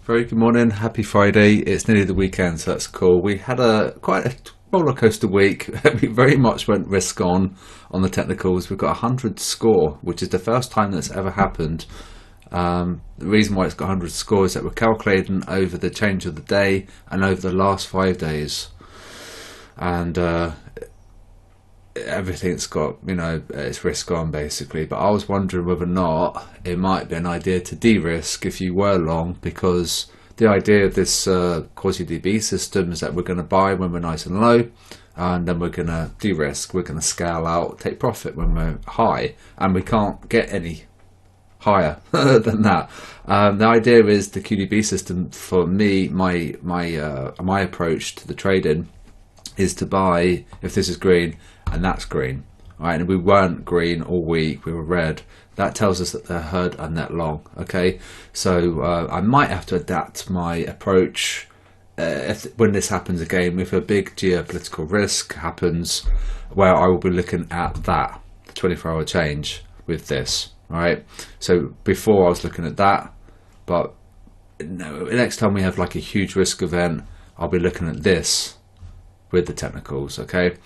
Very good morning, happy Friday. It's nearly the weekend, so that's cool. We had quite a roller coaster week. We very much went risk on the technicals. We've got a 100 score, which is the first time that's ever happened. The reason why it's got 100 score is that we're calculating over the change of the day and over the last 5 days. And everything's got, it's risk on basically. But I was wondering whether or not it might be an idea to de-risk if you were long, because the idea of this QDB system is that we're going to buy when we're nice and low, and then we're going to de-risk. We're going to scale out, take profit when we're high, and we can't get any higher than that. The idea is the QDB system for me, my approach to the trading is to buy if this is green and that's green, right? And we weren't green all week, we were red. That tells us that they're herd are net long. Okay, so I might have to adapt my approach when this happens again. If a big geopolitical risk happens, where I will be looking at the 24-hour change with this. All right. So before I was looking at that, but no, next time we have like a huge risk event, I'll be looking at this with the technicals. Okay,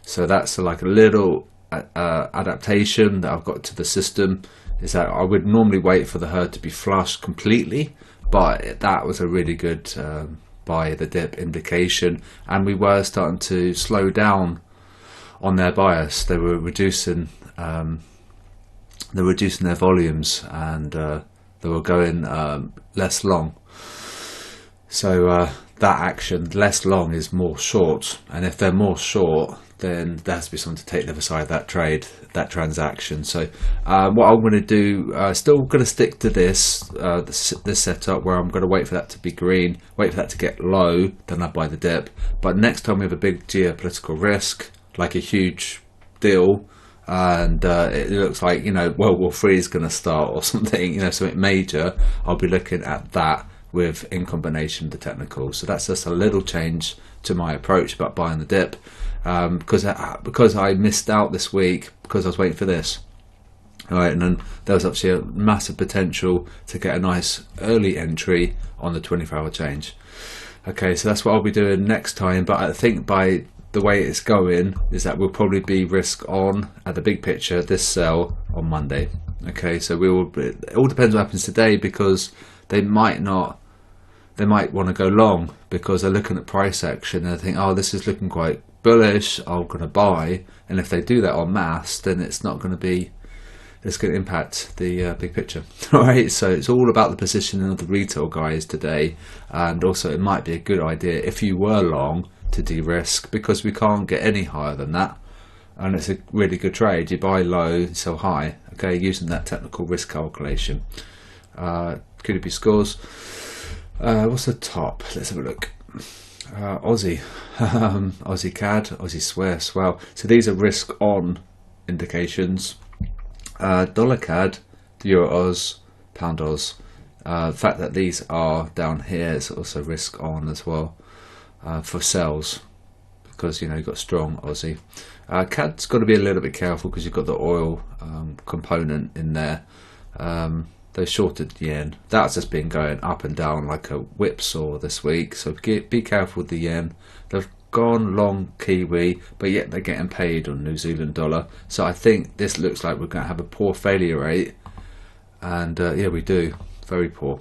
so that's like a little adaptation that I've got to the system, is that I would normally wait for the herd to be flushed completely, but that was a really good buy the dip indication, and we were starting to slow down on their bias. They were reducing their volumes, and they were going less long. So that action, less long is more short, and if they're more short, then there has to be something to take the other side of that trade, that transaction. So what I'm going to do, still going to stick to this setup where I'm going to wait for that to be green, wait for that to get low, then I buy the dip. But next time we have a big geopolitical risk, like a huge deal, and it looks like, World War III is going to start or something, something major, I'll be looking at that in combination with the technicals. So that's just a little change to my approach about buying the dip, because I missed out this week because I was waiting for this. All right, and then there was actually a massive potential to get a nice early entry on the 24-hour change. Okay, so that's what I'll be doing next time. But I think by the way it's going is that we'll probably be risk on at the big picture this sell on Monday. Okay, so it all depends what happens today, because they might want to go long because they're looking at price action and they think, oh, this is looking quite bullish, I'm going to buy. And if they do that en masse, then it's going to impact the big picture. All right, so it's all about the positioning of the retail guys today. And also it might be a good idea if you were long to de-risk, because we can't get any higher than that, and it's a really good trade. You buy low, sell high, okay, using that technical risk calculation. QDB scores. What's the top? Let's have a look. Aussie, Aussie CAD, Aussie swear, swell. So these are risk on indications. Dollar CAD, Euro Oz, Pound Oz. The fact that these are down here is also risk on as well for sells, because you've got strong Aussie. CAD's got to be a little bit careful because you've got the oil component in there. They shorted yen. That's just been going up and down like a whipsaw this week, so be careful with the yen. They've gone long Kiwi, but yet they're getting paid on New Zealand dollar. So I think this looks like we're going to have a poor failure rate, and yeah, we do, very poor.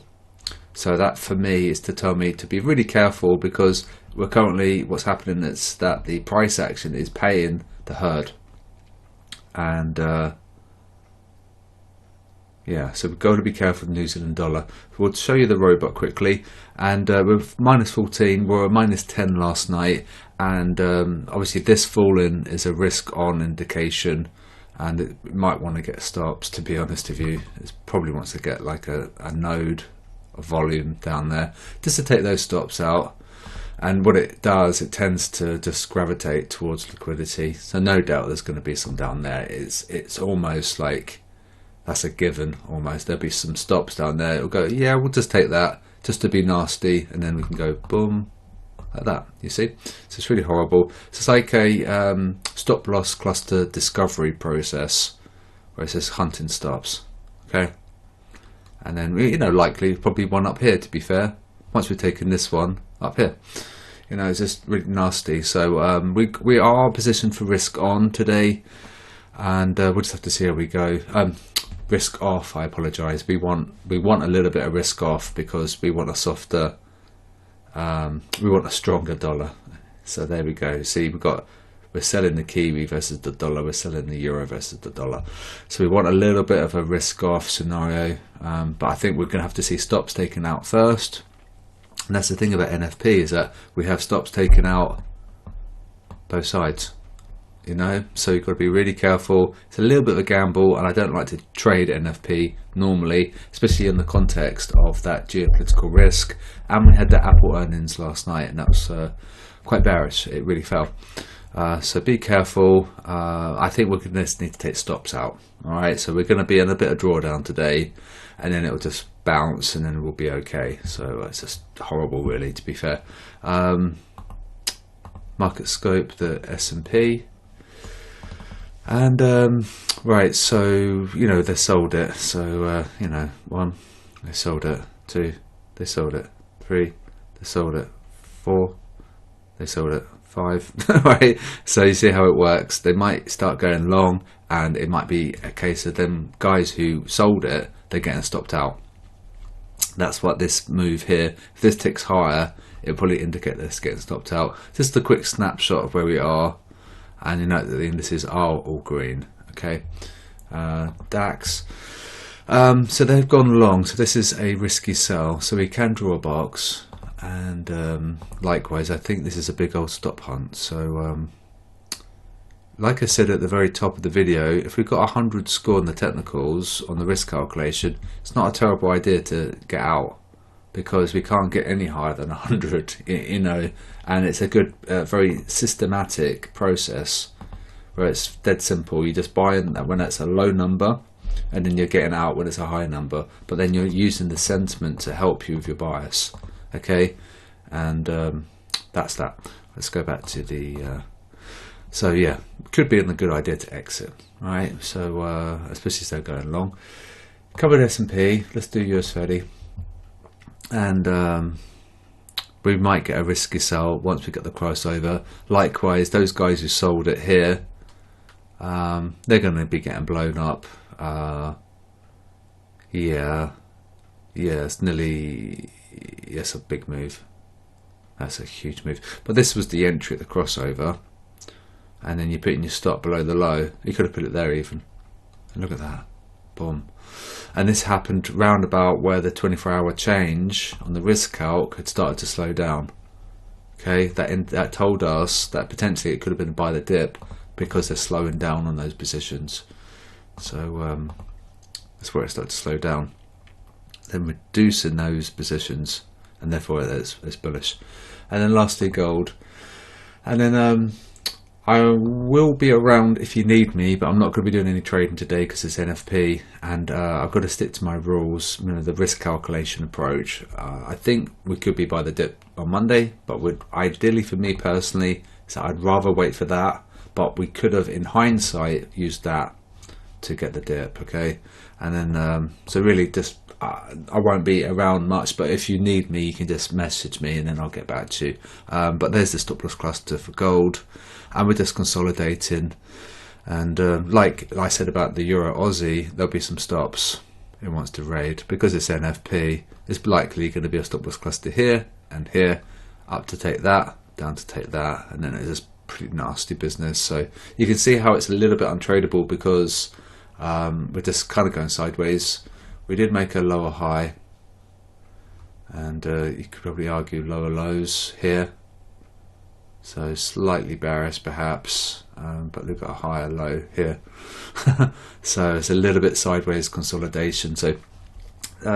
So that for me is to tell me to be really careful, because we're currently, what's happening is that the price action is paying the herd, and yeah, so we've got to be careful with the New Zealand dollar. We'll show you the robot quickly, and we're minus 14, we were minus 10 last night, and obviously this falling is a risk on indication, and it might want to get stops, to be honest with you. It probably wants to get like a node of volume down there, just to take those stops out. And what it does, it tends to just gravitate towards liquidity, so no doubt there's going to be some down there. It's almost like that's a given, almost. There'll be some stops down there. It'll go, yeah, we'll just take that just to be nasty, and then we can go boom, like that, you see. So it's really horrible. So it's like a stop loss cluster discovery process, where it says hunting stops, okay. And then, likely probably one up here, to be fair. once we've taken this one up here. You know, it's just really nasty. So we are positioned for risk on today, and we'll just have to see how we go. Risk off, I apologise. We want a little bit of risk off because we want a softer, we want a stronger dollar. So there we go. See, we're selling the Kiwi versus the dollar, we're selling the euro versus the dollar. So we want a little bit of a risk off scenario, but I think we're going to have to see stops taken out first. And that's the thing about NFP, is that we have stops taken out both sides, you know, so you've got to be really careful. It's a little bit of a gamble, and I don't like to trade NFP normally, especially in the context of that geopolitical risk. And we had the Apple earnings last night, and that was quite bearish. It really fell. So be careful. I think we're going to need to take stops out. All right, so we're going to be in a bit of drawdown today, and then it'll just bounce, and then we'll be okay. So it's just horrible, really, to be fair. Market scope, the S&P, and right. So you know, they sold it. So you know, 1, they sold it. 2, they sold it. 3, they sold it. 4, they sold it. 5. Right, so you see how it works. They might start going long, and it might be a case of them guys who sold it, they're getting stopped out. That's what this move here, if this ticks higher, it'll probably indicate this getting stopped out. Just a quick snapshot of where we are, and you know that the indices are all green. Okay, DAX, so they've gone long, so this is a risky sell, so we can draw a box. And likewise, I think this is a big old stop hunt. So like I said at the very top of the video, if we've got 100 score in the technicals on the risk calculation, it's not a terrible idea to get out, because we can't get any higher than 100, you know, and it's a good very systematic process where it's dead simple. You just buy in when it's a low number, and then you're getting out when it's a high number, but then you're using the sentiment to help you with your bias. Okay, and that's that. Let's go back to the so yeah, could be a good idea to exit, right? So especially if they're going long. Covered S&P, let's do US 30, and we might get a risky sell once we get the crossover. Likewise, those guys who sold it here, they're going to be getting blown up. Yeah, it's nearly. Yes, a big move. That's a huge move. But this was the entry at the crossover, and then you're putting your stop below the low. You could have put it there even. And look at that. Boom. And this happened round about where the 24-hour change on the risk calc had started to slow down. Okay, that told us that potentially it could have been by the dip, because they're slowing down on those positions. So that's where it started to slow down. Then reducing those positions, and therefore it's bullish. And then lastly, gold. And then I will be around if you need me, but I'm not going to be doing any trading today because it's NFP, and I've got to stick to my rules, you know, the risk calculation approach. I think we could be by the dip on Monday, but would ideally, for me personally, so I'd rather wait for that. But we could have, in hindsight, used that to get the dip. Okay, and then so really just. I won't be around much, but if you need me, you can just message me and then I'll get back to you. But there's the stop loss cluster for gold, and we're just consolidating. And like I said about the Euro Aussie, there'll be some stops it wants to raid, because it's NFP. It's likely going to be a stop loss cluster here and here, up to take that, down to take that, and then it's just pretty nasty business. So you can see how it's a little bit untradeable, because we're just kind of going sideways. We did make a lower high, and you could probably argue lower lows here, so slightly bearish perhaps, but look at a higher low here. So it's a little bit sideways consolidation. So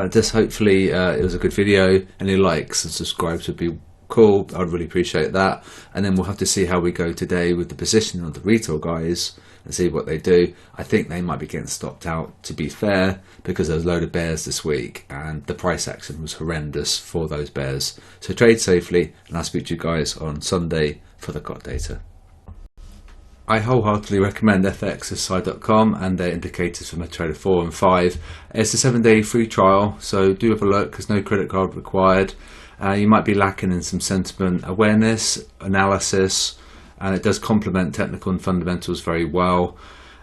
just hopefully it was a good video. Any likes and subscribes would be cool. I'd really appreciate that. And then we'll have to see how we go today with the positioning of the retail guys and see what they do. I think they might be getting stopped out, to be fair, because there's a load of bears this week and the price action was horrendous for those bears. So trade safely, and I'll speak to you guys on Sunday for the COT data. I wholeheartedly recommend fxsi.com and their indicators for MetaTrader 4 and 5. It's a 7-day free trial, so do have a look. There's no credit card required. You might be lacking in some sentiment awareness, analysis, and it does complement technical and fundamentals very well.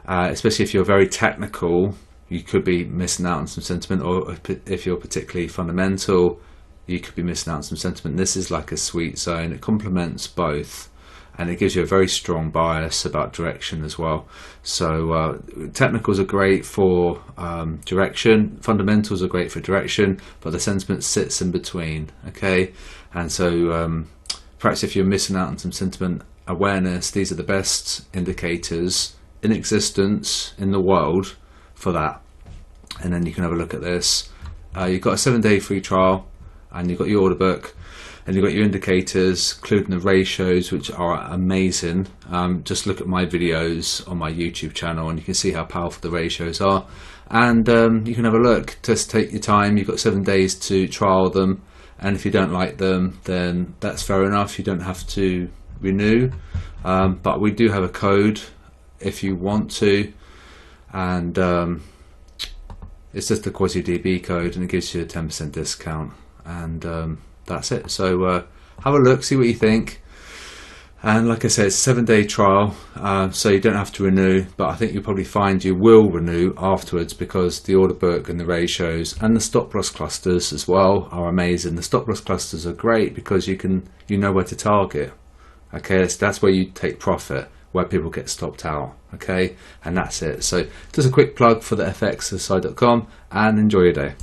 Especially if you're very technical, you could be missing out on some sentiment, or if you're particularly fundamental, you could be missing out on some sentiment. This is like a sweet zone. It complements both, and it gives you a very strong bias about direction as well. So technicals are great for direction, fundamentals are great for direction, but the sentiment sits in between. Okay, and so perhaps if you're missing out on some sentiment awareness, these are the best indicators in existence in the world for that. And then you can have a look at this. You've got a 7-day free trial, and you've got your order book, and you've got your indicators, including the ratios, which are amazing. Just look at my videos on my YouTube channel and you can see how powerful the ratios are. And you can have a look. Just take your time. You've got 7 days to trial them, and if you don't like them, then that's fair enough. You don't have to renew, but we do have a code if you want to, and it's just the QDB code, and it gives you a 10% discount, and that's it. So have a look, see what you think, and like I said, it's a 7-day trial, so you don't have to renew, but I think you'll probably find you will renew afterwards, because the order book and the ratios and the stop loss clusters as well are amazing. The stop loss clusters are great because you know where to target. Okay, that's where you take profit, where people get stopped out. Okay, and that's it. So just a quick plug for the fxside.com, and enjoy your day.